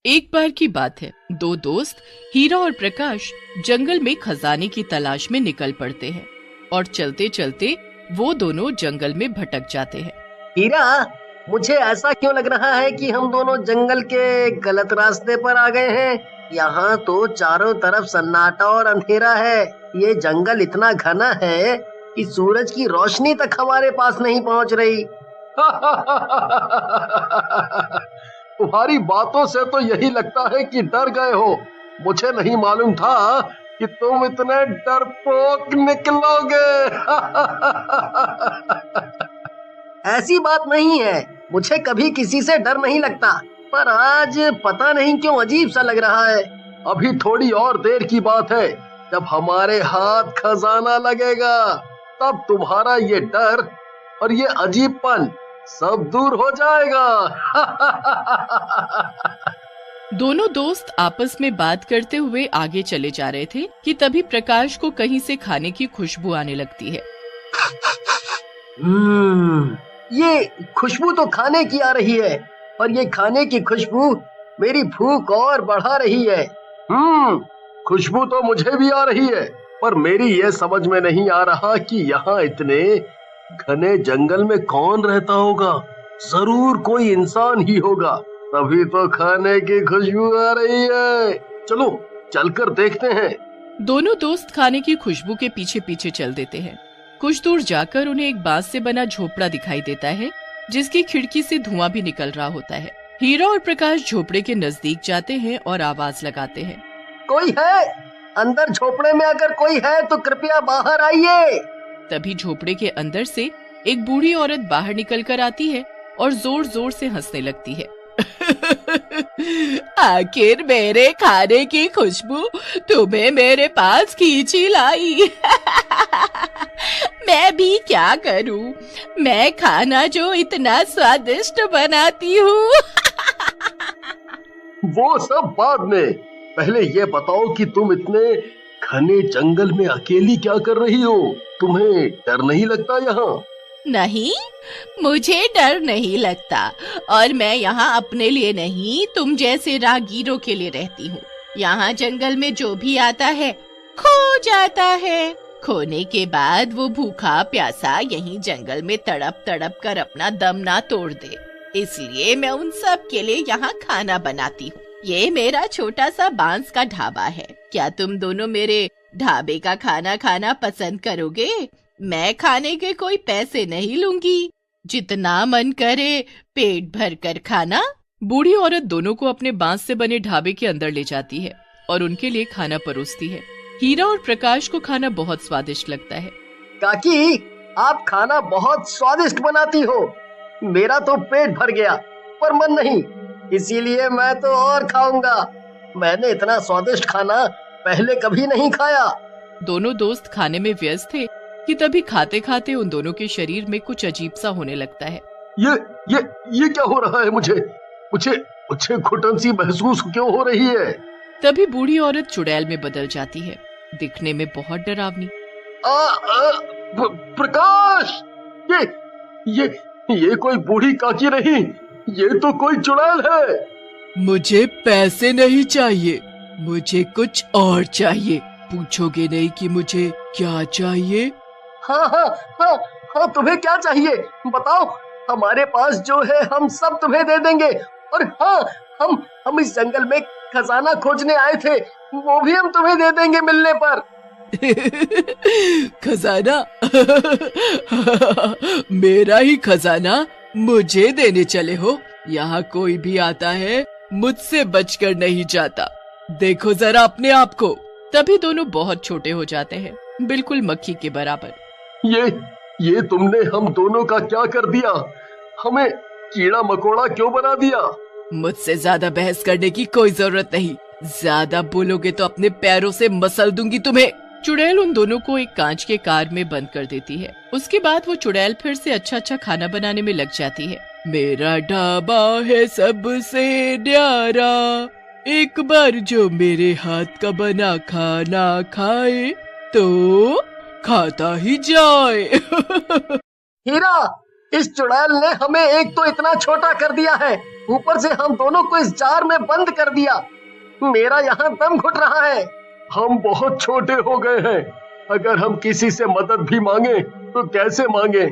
एक बार की बात है, दो दोस्त हीरा और प्रकाश जंगल में खजाने की तलाश में निकल पड़ते हैं और चलते चलते वो दोनों जंगल में भटक जाते हैं। हीरा, मुझे ऐसा क्यों लग रहा है कि हम दोनों जंगल के गलत रास्ते पर आ गए हैं। यहाँ तो चारों तरफ सन्नाटा और अंधेरा है। ये जंगल इतना घना है कि सूरज की रोशनी तक हमारे पास नहीं पहुँच रही। तुम्हारी बातों से तो यही लगता है कि डर गए हो। मुझे नहीं मालूम था कि तुम इतने डरपोक निकलोगे। ऐसी बात नहीं है, मुझे कभी किसी से डर नहीं लगता, पर आज पता नहीं क्यों अजीब सा लग रहा है। अभी थोड़ी और देर की बात है, जब हमारे हाथ खजाना लगेगा तब तुम्हारा ये डर और ये अजीबपन सब दूर हो जाएगा। दोनों दोस्त आपस में बात करते हुए आगे चले जा रहे थे कि तभी प्रकाश को कहीं से खाने की खुशबू आने लगती है। ये खुशबू तो खाने की आ रही है, और ये खाने की खुशबू मेरी भूख और बढ़ा रही है। खुशबू तो मुझे भी आ रही है, पर मेरी ये समझ में नहीं आ रहा कि यहाँ इतने घने जंगल में कौन रहता होगा। जरूर कोई इंसान ही होगा, तभी तो खाने की खुशबू आ रही है। चलो चलकर देखते हैं। दोनों दोस्त खाने की खुशबू के पीछे पीछे चल देते हैं। कुछ दूर जाकर उन्हें एक बांस से बना झोपड़ा दिखाई देता है, जिसकी खिड़की से धुआं भी निकल रहा होता है। हीरा और प्रकाश झोपड़े के नजदीक जाते हैं और आवाज लगाते हैं, कोई है? अंदर झोपड़े में अगर कोई है तो कृपया बाहर आइए। तभी झोपड़े के अंदर से एक बूढ़ी औरत बाहर निकल कर आती है और जोर जोर से हंसने लगती है। आखिर मेरे खाने की खुशबू तुम्हें मेरे पास खींची लाई। मैं भी क्या करूं, मैं खाना जो इतना स्वादिष्ट बनाती हूँ। वो सब बाद में, पहले ये बताओ कि तुम इतने घने जंगल में अकेली क्या कर रही हो? तुम्हें डर नहीं लगता यहाँ? नहीं, मुझे डर नहीं लगता, और मैं यहाँ अपने लिए नहीं, तुम जैसे राहगीरों के लिए रहती हूँ। यहाँ जंगल में जो भी आता है खो जाता है। खोने के बाद वो भूखा प्यासा यहीं जंगल में तड़प तड़प कर अपना दम ना तोड़ दे, इसलिए मैं उन सब के लिए यहाँ खाना बनाती हूँ। ये मेरा छोटा सा बांस का ढाबा है। क्या तुम दोनों मेरे ढाबे का खाना खाना पसंद करोगे? मैं खाने के कोई पैसे नहीं लूंगी, जितना मन करे पेट भर कर खाना। बूढ़ी औरत दोनों को अपने बांस से बने ढाबे के अंदर ले जाती है और उनके लिए खाना परोसती है। हीरा और प्रकाश को खाना बहुत स्वादिष्ट लगता है। काकी, आप खाना बहुत स्वादिष्ट बनाती हो। मेरा तो पेट भर गया, पर मन नहीं, इसीलिए मैं तो और खाऊंगा। मैंने इतना स्वादिष्ट खाना पहले कभी नहीं खाया। दोनों दोस्त खाने में व्यस्त थे कि तभी खाते खाते उन दोनों के शरीर में कुछ अजीब सा होने लगता है। ये क्या हो रहा है? मुझे घुटन सी महसूस क्यों हो रही है? तभी बूढ़ी औरत चुड़ैल में बदल जाती है, दिखने में बहुत डरावनी। प्रकाश, ये कोई बूढ़ी काकी नहीं, ये तो कोई चुड़ैल है। मुझे पैसे नहीं चाहिए, मुझे कुछ और चाहिए। पूछोगे नहीं कि मुझे क्या चाहिए? हाँ, तुम्हें क्या चाहिए बताओ। हमारे पास जो है हम सब तुम्हें दे देंगे। और हाँ, हम इस जंगल में खजाना खोजने आए थे, वो भी हम तुम्हें दे देंगे मिलने पर। खजाना? मेरा ही खजाना मुझे देने चले हो? यहाँ कोई भी आता है मुझसे बचकर नहीं जाता। देखो जरा अपने आप को। तभी दोनों बहुत छोटे हो जाते हैं, बिल्कुल मक्खी के बराबर। ये तुमने हम दोनों का क्या कर दिया? हमें कीड़ा मकोड़ा क्यों बना दिया? मुझसे ज्यादा बहस करने की कोई जरूरत नहीं। ज्यादा बोलोगे तो अपने पैरों से मसल दूंगी तुम्हें। चुड़ैल उन दोनों को एक कांच के कार में बंद कर देती है। उसके बाद वो चुड़ैल फिर से अच्छा खाना बनाने में लग जाती है। मेरा ढाबा है सबसे न्यारा, एक बार जो मेरे हाथ का बना खाना खाए तो खाता ही जाए। हीरा, इस चुड़ैल ने हमें एक तो इतना छोटा कर दिया है, ऊपर से हम दोनों को इस जार में बंद कर दिया। मेरा यहाँ दम घुट रहा है। हम बहुत छोटे हो गए हैं। अगर हम किसी से मदद भी मांगे तो कैसे मांगे?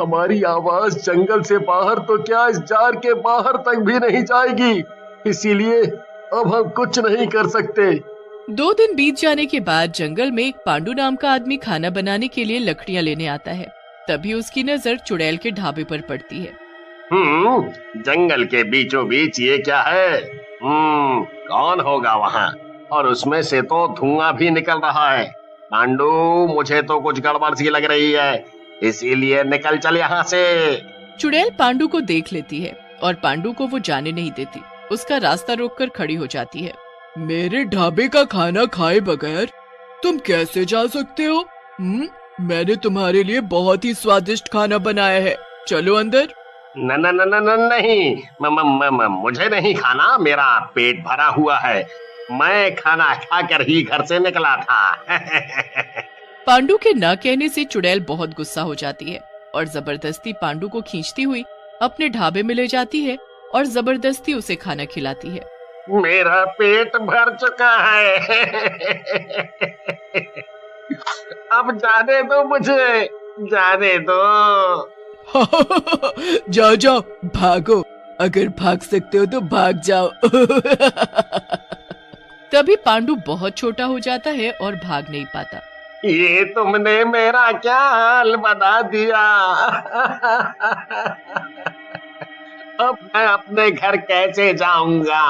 हमारी आवाज जंगल से बाहर तो क्या इस जार के बाहर तक भी नहीं जाएगी। इसीलिए अब हम कुछ नहीं कर सकते। 2 दिन बीत जाने के बाद जंगल में एक पांडु नाम का आदमी खाना बनाने के लिए लकड़ियां लेने आता है। तभी उसकी नजर चुड़ैल के ढाबे पर पड़ती है। जंगल के बीचों बीच ये क्या है? कौन होगा वहाँ? और उसमें से तो धुआं भी निकल रहा है। पांडु, मुझे तो कुछ गड़बड़ सी लग रही है, इसीलिए निकल चल यहाँ से। चुड़ैल पांडु को देख लेती है और पांडु को वो जाने नहीं देती। उसका रास्ता रोककर खड़ी हो जाती है। मेरे ढाबे का खाना खाए बगैर तुम कैसे जा सकते हो? मैंने तुम्हारे लिए बहुत ही स्वादिष्ट खाना बनाया है, चलो अंदर। नहीं, मुझे नहीं खाना, मेरा पेट भरा हुआ है। मैं खाना खाकर ही घर से निकला था। पांडु के न कहने से चुड़ैल बहुत गुस्सा हो जाती है और जबरदस्ती पांडु को खींचती हुई अपने ढाबे में ले जाती है और जबरदस्ती उसे खाना खिलाती है। मेरा पेट भर चुका है। अब जाने दो मुझे, जाने दो। जाओ जाओ, भागो, अगर भाग सकते हो तो भाग जाओ। तभी पांडु बहुत छोटा हो जाता है और भाग नहीं पाता। ये तुमने मेरा क्या हाल बना दिया। अब मैं अपने घर कैसे जाऊंगा?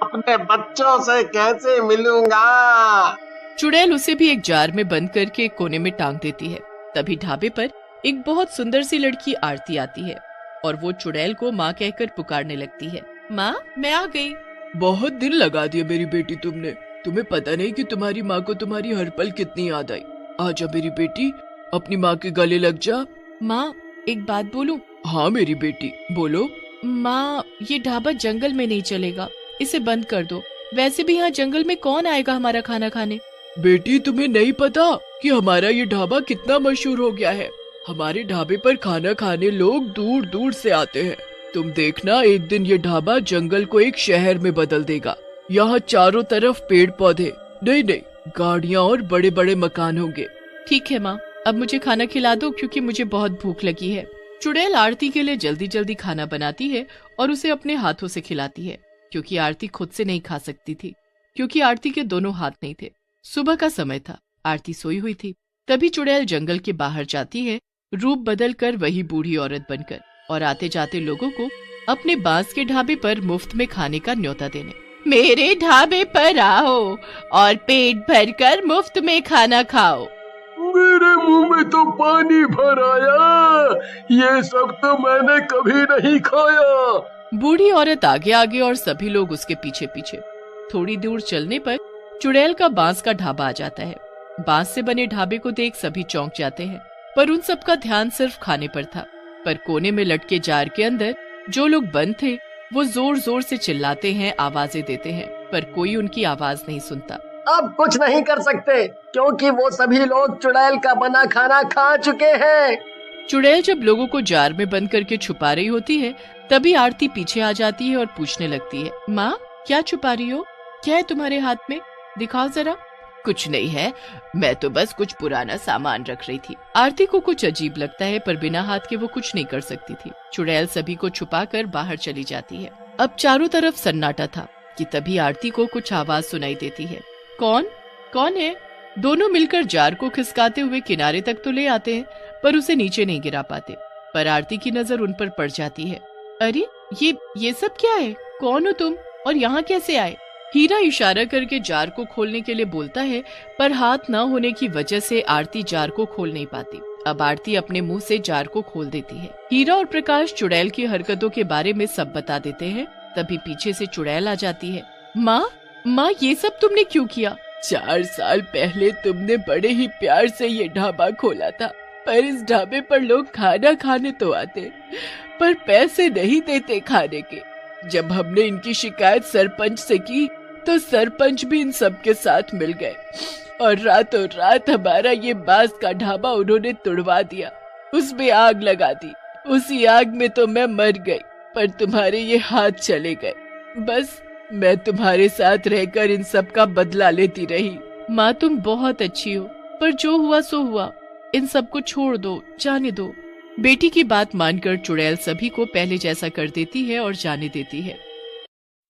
अपने बच्चों से कैसे मिलूंगा? चुड़ैल उसे भी एक जार में बंद करके एक कोने में टांग देती है। तभी ढाबे पर एक बहुत सुंदर सी लड़की आरती आती है और वो चुड़ैल को माँ कहकर पुकारने लगती है। माँ, मैं आ गई। बहुत दिन लगा दिया मेरी बेटी तुमने। तुम्हें पता नहीं कि तुम्हारी माँ को तुम्हारी हर पल कितनी याद आई। आजा मेरी बेटी, अपनी माँ के गले लग जा। माँ, एक बात बोलूं? हाँ मेरी बेटी, बोलो। माँ, ये ढाबा जंगल में नहीं चलेगा, इसे बंद कर दो। वैसे भी यहाँ जंगल में कौन आएगा हमारा खाना खाने? बेटी, तुम्हें नहीं पता कि हमारा ये ढाबा कितना मशहूर हो गया है। हमारे ढाबे पर खाना खाने लोग दूर दूर से आते हैं। तुम देखना, एक दिन ये ढाबा जंगल को एक शहर में बदल देगा। यहाँ चारों तरफ पेड़ पौधे, नहीं, गाड़ियाँ और बड़े बड़े मकान होंगे। ठीक है माँ, अब मुझे खाना खिला दो क्योंकि मुझे बहुत भूख लगी है। चुड़ैल आरती के लिए जल्दी जल्दी खाना बनाती है और उसे अपने हाथों से खिलाती है, क्योंकि आरती खुद से नहीं खा सकती थी, क्योंकि आरती के दोनों हाथ नहीं थे। सुबह का समय था, आरती सोई हुई थी। तभी चुड़ैल जंगल के बाहर जाती है, रूप बदल कर वही बूढ़ी औरत बनकर, और आते जाते लोगों को अपने बांस के ढाबे पर मुफ्त में खाने का न्योता देने। मेरे ढाबे पर आओ और पेट भरकर मुफ्त में खाना खाओ। मेरे मुंह में तो पानी भर आया। ये सब तो मैंने कभी नहीं खाया। बूढ़ी औरत आगे आगे और सभी लोग उसके पीछे पीछे। थोड़ी दूर चलने पर चुड़ैल का बांस का ढाबा आ जाता है। बांस से बने ढाबे को देख सभी चौंक जाते हैं, पर उन सबका ध्यान सिर्फ खाने पर था। पर कोने में लटके जार के अंदर जो लोग बंद थे वो जोर जोर से चिल्लाते हैं, आवाजें देते हैं, पर कोई उनकी आवाज नहीं सुनता। अब कुछ नहीं कर सकते क्योंकि वो सभी लोग चुड़ैल का बना खाना खा चुके हैं। चुड़ैल जब लोगों को जार में बंद करके छुपा रही होती है, तभी आरती पीछे आ जाती है और पूछने लगती है, माँ, क्या छुपा रही हो? क्या है तुम्हारे हाथ में? दिखाओ जरा। कुछ नहीं है, मैं तो बस कुछ पुराना सामान रख रही थी। आरती को कुछ अजीब लगता है, पर बिना हाथ के वो कुछ नहीं कर सकती थी। चुड़ैल सभी को छुपाकर बाहर चली जाती है। अब चारों तरफ सन्नाटा था कि तभी आरती को कुछ आवाज सुनाई देती है। कौन है? दोनों मिलकर जार को खिसकाते हुए किनारे तक तो ले आते हैं, पर उसे नीचे नहीं गिरा पाते। पर आरती की नजर उन पर पड़ जाती है। अरे ये सब क्या है? कौन हो तुम और यहाँ कैसे आए? हीरा इशारा करके जार को खोलने के लिए बोलता है, पर हाथ न होने की वजह से आरती जार को खोल नहीं पाती। अब आरती अपने मुंह से जार को खोल देती है। हीरा और प्रकाश चुड़ैल की हरकतों के बारे में सब बता देते हैं। तभी पीछे से चुड़ैल आ जाती है। माँ, ये सब तुमने क्यों किया? 4 साल पहले तुमने बड़े ही प्यार से ये ढाबा खोला था, पर इस ढाबे पर लोग खाना खाने तो आते, पर पैसे नहीं देते खाने के। जब हमने इनकी शिकायत सरपंच से की तो सरपंच भी इन सब के साथ मिल गए और रातों रात हमारा ये बांस का ढाबा उन्होंने तुड़वा दिया, उसमें आग लगा दी। उसी आग में तो मैं मर गई। पर तुम्हारे ये हाथ चले गए। बस मैं तुम्हारे साथ रहकर इन सब का बदला लेती रही। माँ तुम बहुत अच्छी हो, पर जो हुआ सो हुआ, इन सब को छोड़ दो, जाने दो। बेटी की बात मानकर चुड़ैल सभी को पहले जैसा कर देती है और जाने देती है।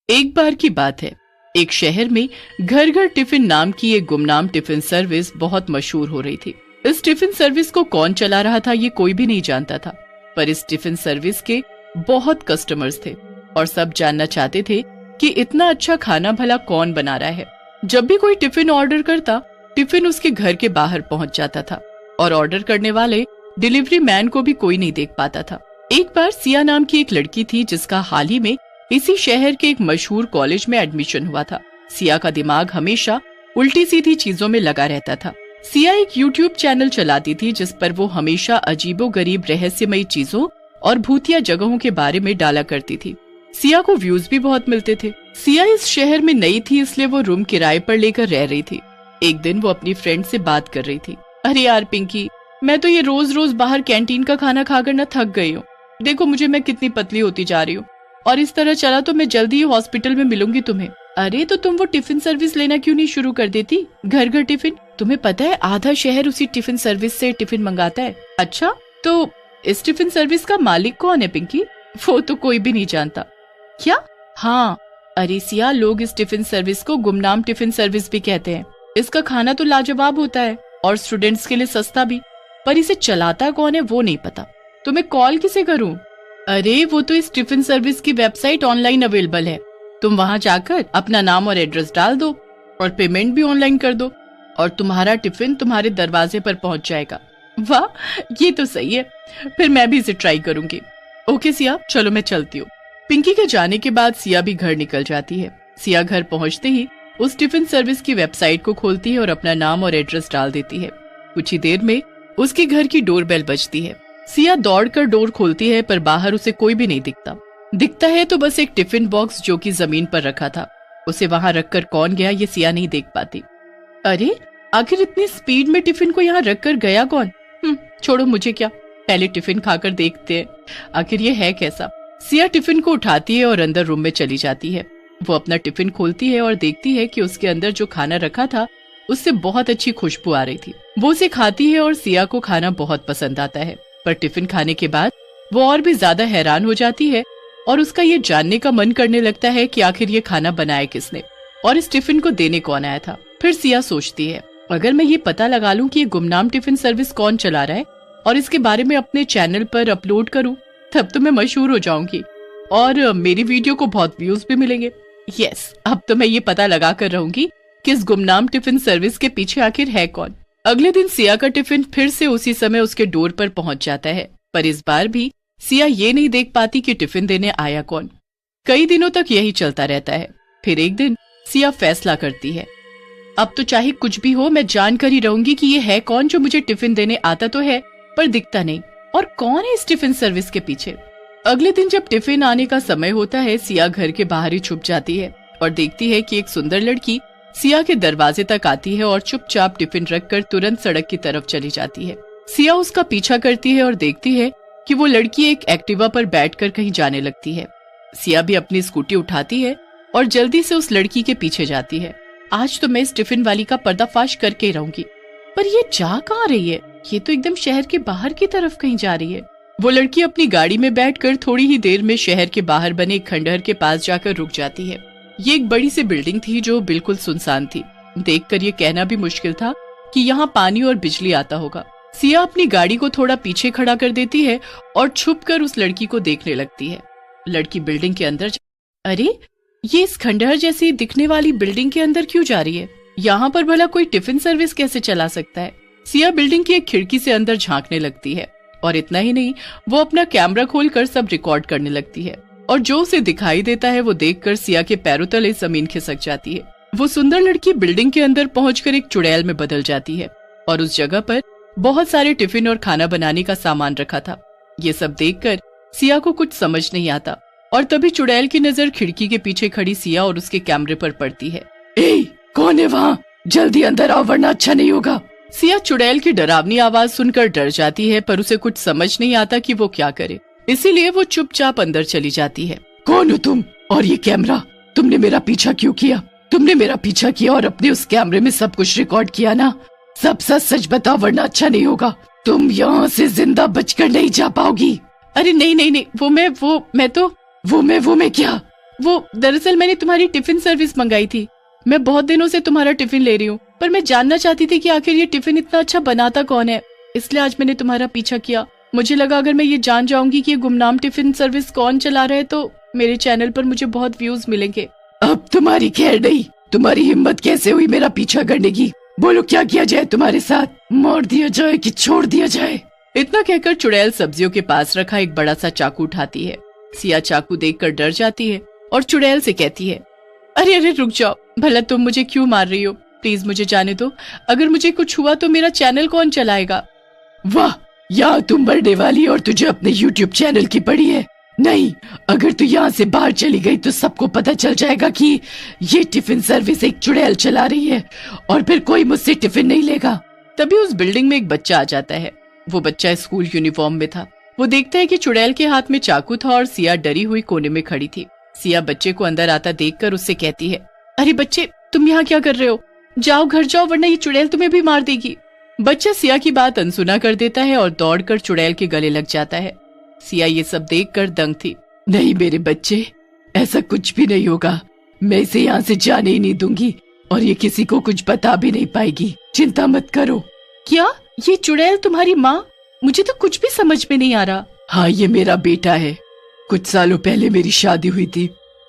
एक बार की बात है, एक शहर में घर घर टिफिन नाम की एक गुमनाम टिफिन सर्विस बहुत मशहूर हो रही थी। इस टिफिन सर्विस को कौन चला रहा था ये कोई भी नहीं जानता था, पर इस टिफिन सर्विस के बहुत कस्टमर्स थे और सब जानना चाहते थे कि इतना अच्छा खाना भला कौन बना रहा है। जब भी कोई टिफिन ऑर्डर करता, टिफिन उसके घर के बाहर पहुंच जाता था और ऑर्डर करने वाले डिलीवरी मैन को भी कोई नहीं देख पाता था। एक बार सिया नाम की एक लड़की थी जिसका हाल ही में इसी शहर के एक मशहूर कॉलेज में एडमिशन हुआ था। सिया का दिमाग हमेशा उल्टी सीधी चीजों में लगा रहता था। सिया एक YouTube चैनल चलाती थी जिस पर वो हमेशा अजीबोगरीब रहस्यमयी चीजों और भूतिया जगहों के बारे में डाला करती थी। सिया को व्यूज भी बहुत मिलते थे। सिया इस शहर में नई थी, इसलिए वो रूम किराए पर लेकर रह रही थी। एक दिन वो अपनी फ्रेंड से बात कर रही थी। अरे यार पिंकी, मैं तो ये रोज रोज बाहर कैंटीन का खाना खाकर ना थक गई हूँ। देखो मुझे, मैं कितनी पतली होती जा रही हूँ और इस तरह चला तो मैं जल्दी ही हॉस्पिटल में मिलूंगी तुम्हें। अरे तो तुम वो टिफिन सर्विस लेना क्यों नहीं शुरू कर देती, घर घर टिफिन। तुम्हें पता है आधा शहर उसी टिफिन सर्विस से टिफिन मंगाता है। अच्छा, तो इस टिफिन सर्विस का मालिक कौन है पिंकी? वो तो कोई भी नहीं जानता। क्या? हाँ, अरे सिया, लोग इस टिफिन सर्विस को गुमनाम टिफिन सर्विस भी कहते हैं। इसका खाना तो लाजवाब होता है और स्टूडेंट्स के लिए सस्ता भी, पर इसे चलाता कौन है वो नहीं पता। तो मैं कॉल किसे करूं? अरे वो तो इस टिफिन सर्विस की वेबसाइट ऑनलाइन अवेलेबल है। तुम वहां जाकर अपना नाम और एड्रेस डाल दो और पेमेंट भी ऑनलाइन कर दो और तुम्हारा टिफिन तुम्हारे दरवाजे पर पहुंच जाएगा। वाह, ये तो सही है, फिर मैं भी इसे ट्राई करूंगी। ओके सिया, चलो मैं चलती हूँ। पिंकी के जाने के बाद सिया भी घर निकल जाती है। सिया घर पहुंचते ही उस टिफिन सर्विस की वेबसाइट को खोलती है और अपना नाम और एड्रेस डाल देती है। कुछ ही देर में उसके घर की डोरबेल बजती है। सिया दौड़कर डोर खोलती है, पर बाहर उसे कोई भी नहीं दिखता है तो बस एक टिफिन बॉक्स जो कि जमीन पर रखा था। उसे वहां रखकर कौन गया ये सिया नहीं देख पाती। अरे आखिर इतनी स्पीड में टिफिन को यहाँ रखकर गया कौन? छोड़ो, मुझे क्या, पहले टिफिन खाकर देखते हैं आखिर ये है कैसा। सिया टिफिन को उठाती है और अंदर रूम में चली जाती है। वो अपना टिफिन खोलती है और देखती है कि उसके अंदर जो खाना रखा था उससे बहुत अच्छी खुशबू आ रही थी। वो उसे खाती है और सिया को खाना बहुत पसंद आता है, पर टिफिन खाने के बाद वो और भी ज्यादा हैरान हो जाती है और उसका ये जानने का मन करने लगता है कि आखिर ये खाना बनाया किसने और इस टिफिन को देने कौन आया था। फिर सिया सोचती है, अगर मैं ये पता लगा लूं कि ये गुमनाम टिफिन सर्विस कौन चला रहा है और इसके बारे में अपने चैनल पर अपलोड करूं, तब तो मैं मशहूर हो जाऊंगी और मेरी वीडियो को बहुत व्यूज भी मिलेंगे। यस, अब तो मैं ये पता लगा कर रहूंगी कि इस गुमनाम टिफिन सर्विस के पीछे आखिर है कौन। अगले दिन सिया का टिफिन फिर से उसी समय उसके डोर पर पहुंच जाता है, पर इस बार भी सिया ये नहीं देख पाती कि टिफिन देने आया कौन। कई दिनों तक यही चलता रहता है। फिर एक दिन सिया फैसला करती है, अब तो चाहे कुछ भी हो मैं जान कर ही रहूंगी कि ये है कौन जो मुझे टिफिन देने आता तो है पर दिखता नहीं, और कौन है इस टिफिन सर्विस के पीछे। अगले दिन जब टिफिन आने का समय होता है, सिया घर के बाहर ही छुप जाती है और देखती है कि एक सुंदर लड़की सिया के दरवाजे तक आती है और चुपचाप टिफिन रखकर तुरंत सड़क की तरफ चली जाती है। सिया उसका पीछा करती है और देखती है कि वो लड़की एक एक्टिवा पर बैठकर कहीं जाने लगती है। सिया भी अपनी स्कूटी उठाती है और जल्दी से उस लड़की के पीछे जाती है। आज तो मैं इस टिफिन वाली का पर्दाफाश करके रहूंगी। पर ये जा कहाँ रही है? ये तो एकदम शहर के बाहर की तरफ कहीं जा रही है। वो लड़की अपनी गाड़ी में बैठकर थोड़ी ही देर में शहर के बाहर बने एक खंडहर के पास जाकर रुक जाती है। ये एक बड़ी सी बिल्डिंग थी जो बिल्कुल सुनसान थी। देखकर ये कहना भी मुश्किल था कि यहाँ पानी और बिजली आता होगा। सिया अपनी गाड़ी को थोड़ा पीछे खड़ा कर देती है और छुपकर उस लड़की को देखने लगती है। लड़की बिल्डिंग के अंदर अरे ये इस खंडहर जैसी दिखने वाली बिल्डिंग के अंदर क्यों जा रही है? यहाँ पर भला कोई टिफिन सर्विस कैसे चला सकता है? सिया बिल्डिंग की एक खिड़की से अंदर झांकने लगती है और इतना ही नहीं, वो अपना कैमरा खोलकर सब रिकॉर्ड करने लगती है और जो उसे दिखाई देता है वो देखकर सिया के पैरों तले जमीन खिसक जाती है। वो सुंदर लड़की बिल्डिंग के अंदर पहुंचकर एक चुड़ैल में बदल जाती है और उस जगह पर बहुत सारे टिफिन और खाना बनाने का सामान रखा था। ये सब देखकर सिया को कुछ समझ नहीं आता और तभी चुड़ैल की नजर खिड़की के पीछे खड़ी सिया और उसके कैमरे पर पड़ती है। ए, कौन है वहाँ? जल्दी अंदर आओ वरना अच्छा नहीं होगा। सिया चुड़ैल की डरावनी आवाज सुनकर डर जाती है, पर उसे कुछ समझ नहीं आता कि वो क्या करे। इसीलिए वो चुपचाप अंदर चली जाती है। कौन हो तुम? और ये कैमरा? तुमने मेरा पीछा क्यों किया? तुमने मेरा पीछा किया और अपने उस कैमरे में सब कुछ रिकॉर्ड किया ना? सब सच सच बताओ वरना अच्छा नहीं होगा। तुम यहाँ से जिंदा बचकर नहीं जा पाओगी। अरे नहीं नहीं नहीं, वो मैं क्या? वो दरअसल मैंने तुम्हारी टिफिन सर्विस मंगाई थी। मैं बहुत दिनों से तुम्हारा टिफिन ले रही हूँ, पर मैं जानना चाहती थी कि आखिर ये टिफिन इतना अच्छा बनाता कौन है, इसलिए आज मैंने तुम्हारा पीछा किया। मुझे लगा अगर मैं ये जान जाऊंगी कि ये गुमनाम टिफिन सर्विस कौन चला रहा है तो मेरे चैनल पर मुझे बहुत व्यूज मिलेंगे। अब तुम्हारी खैर नहीं। तुम्हारी हिम्मत कैसे हुई मेरा पीछा करने की? बोलो क्या किया जाए तुम्हारे साथ? मार दिया जाए कि छोड़ दिया जाए? इतना कहकर चुड़ैल सब्जियों के पास रखा एक बड़ा सा चाकू उठाती है। सिया चाकू देखकर डर जाती है और चुड़ैल से कहती है, अरे अरे रुक जाओ, भला तुम मुझे क्यों मार रही हो? प्लीज मुझे जाने दो। अगर मुझे कुछ हुआ तो मेरा चैनल कौन चलाएगा? वाह, यहाँ तुम मरने वाली और तुझे अपने YouTube चैनल की पड़ी है। नहीं, अगर तू यहाँ से बाहर चली गई तो सबको पता चल जाएगा कि ये टिफिन सर्विस एक चुड़ैल चला रही है और फिर कोई मुझसे टिफिन नहीं लेगा। तभी उस बिल्डिंग में एक बच्चा आ जाता है। वो बच्चा स्कूल यूनिफॉर्म में था। वो देखता है कि चुड़ैल के हाथ में चाकू था और सिया डरी हुई कोने में खड़ी थी। सिया बच्चे को अंदर आता देखकर उससे कहती है, अरे बच्चे, तुम यहाँ क्या कर रहे हो? जाओ घर जाओ वरना ये चुड़ैल तुम्हें भी मार देगी। बच्चा सिया की बात अनसुना कर देता है और दौड़कर चुड़ैल के गले लग जाता है। सिया ये सब देखकर दंग थी। नहीं मेरे बच्चे, ऐसा कुछ भी नहीं होगा। मैं इसे यहाँ से जाने ही नहीं दूंगी और ये किसी को कुछ बता भी नहीं पाएगी। चिंता मत करो। क्या ये चुड़ैल तुम्हारी माँ? मुझे तो कुछ भी समझ में नहीं आ रहा। हाँ, ये मेरा बेटा है। कुछ सालों पहले मेरी शादी हुई थी,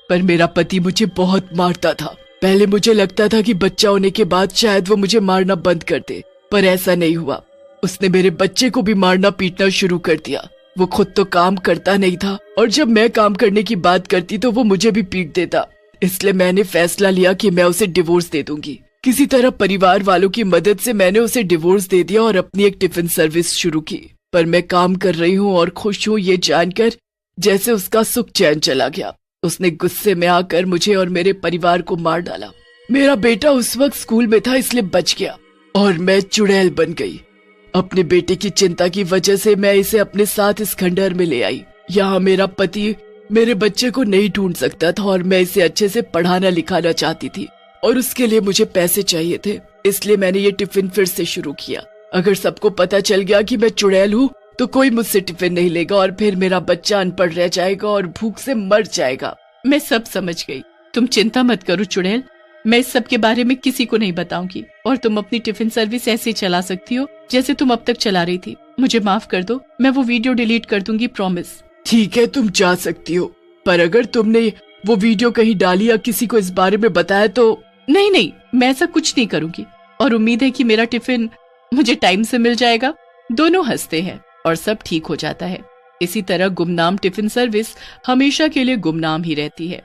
पर मेरा पति मुझे बहुत मारता था। पहले मुझे लगता था कि बच्चा होने के बाद शायद वो मुझे मारना बंद कर दे, पर ऐसा नहीं हुआ। उसने मेरे बच्चे को भी मारना पीटना शुरू कर दिया। वो खुद तो काम करता नहीं था और जब मैं काम करने की बात करती तो वो मुझे भी पीट देता। इसलिए मैंने फैसला लिया कि मैं उसे डिवोर्स दे दूंगी। किसी तरह परिवार वालों की मदद से मैंने उसे डिवोर्स दे दिया और अपनी एक टिफिन सर्विस शुरू की। पर मैं काम कर रही हूँ और खुश हूँ ये जानकर जैसे उसका सुख चैन चला गया। उसने गुस्से में आकर मुझे और मेरे परिवार को मार डाला। मेरा बेटा उस वक्त स्कूल में था इसलिए बच गया और मैं चुड़ैल बन गई। अपने बेटे की चिंता की वजह से मैं इसे अपने साथ इस खंडहर में ले आई। यहाँ मेरा पति मेरे बच्चे को नहीं ढूंढ सकता था और मैं इसे अच्छे से पढ़ाना लिखाना चाहती थी और उसके लिए मुझे पैसे चाहिए थे। इसलिए मैंने ये टिफिन फिर से शुरू किया। अगर सबको पता चल गया कि मैं चुड़ैल हूँ तो कोई मुझसे टिफिन नहीं लेगा और फिर मेरा बच्चा अनपढ़ रह जाएगा और भूख से मर जाएगा। मैं सब समझ गई, तुम चिंता मत करो चुड़ैल। मैं इस सब के बारे में किसी को नहीं बताऊंगी और तुम अपनी टिफिन सर्विस ऐसे चला सकती हो जैसे तुम अब तक चला रही थी। मुझे माफ कर दो, मैं वो वीडियो डिलीट कर दूंगी, प्रॉमिस। ठीक है, तुम जा सकती हो, पर अगर तुमने वो वीडियो कहीं डाली या किसी को इस बारे में बताया तो। नहीं नहीं, मैं ऐसा कुछ नहीं करूंगी और उम्मीद है कि मेरा टिफिन मुझे टाइम से मिल जाएगा। दोनों हंसते हैं और सब ठीक हो जाता है। इसी तरह गुमनाम टिफिन सर्विस हमेशा के लिए गुमनाम ही रहती है।